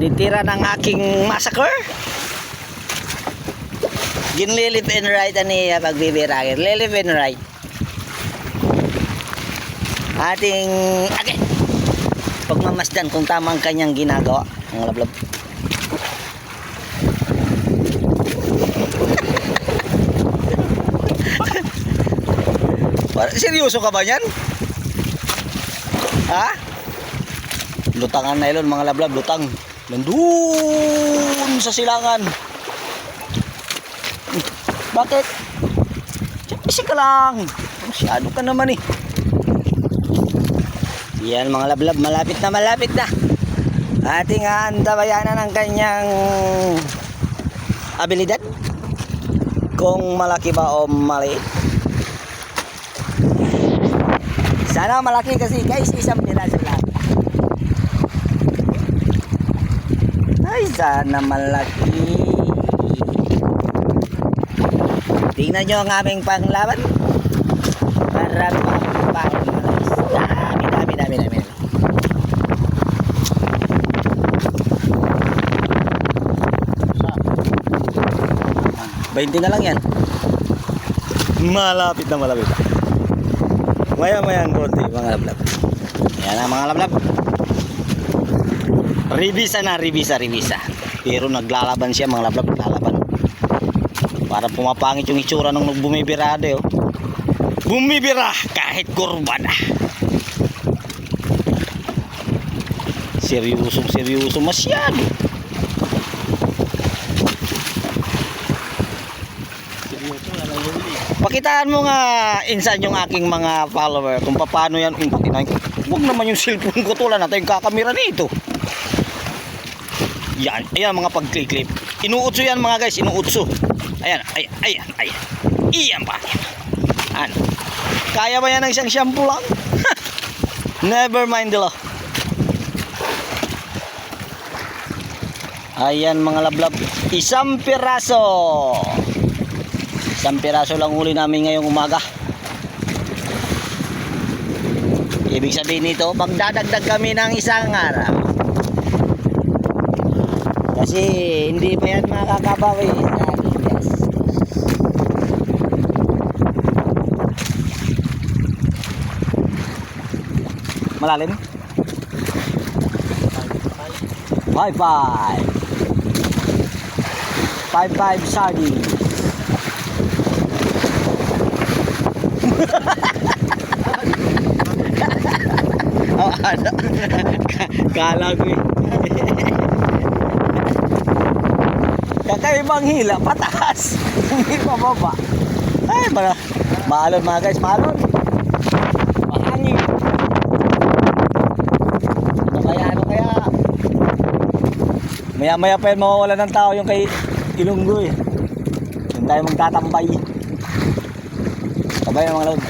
Ditira ng aking massacre. Ginlilip and right ani pagbibiragin. Lilip and right. Ating pagmamasdan kung tama ang kanyang ginagawa. Ang lablab. Seryoso ka ba yan? Ha? Lutangan na ilon mga lablab, lutang. Nandun sa silangan. Bakit? Siyempre ka lang. Masyado ka naman eh. Yan mga lablab, malapit na. Ating antabayanan ng kanyang abilidad. Kung malaki ba o maliit. Sana malaki kasi guys, isang piraso lang. Ay, sana malaki. Tingnan nyo ang aming panglaban. Marami pa dami. 20 na lang yan. Malapit na. Maya-maya ang konti mga lablab. Ayan na mga lablab. Revisa. Pero naglalaban siya mga lablab. Naglalaban. Para pumapangit yung itsura nung bumibirade oh. Bumibira kahit kurba na. Seryoso masyado. Pakitaan mo nga insan yung aking mga follower kung paano yan. Huwag naman yung cellphone ko tulad natin yung kakamera nito. Yan mga pag-clip. Inuutso yan mga guys, inuutso. Ayan. Iyan pa. Ano? Kaya ba yan ng isang shampoo lang? Never mind dilo. Ayan mga lablab. Isang piraso lang huli namin ngayong umaga. Ibig sabihin nito, magdadagdag kami ng isang araw. Kasi hindi pa yan makakabawi sa aking gas. Malalim? 5-5 sardine. Kala ko kakaibang hila pataas hindi pababa. Ay maalon mga guys, maalon mahangin. Ano kaya maya pa yan mawawala ng tao yung kay Ilunggo eh. Doon tayo magtatambay. Sabay mga lord.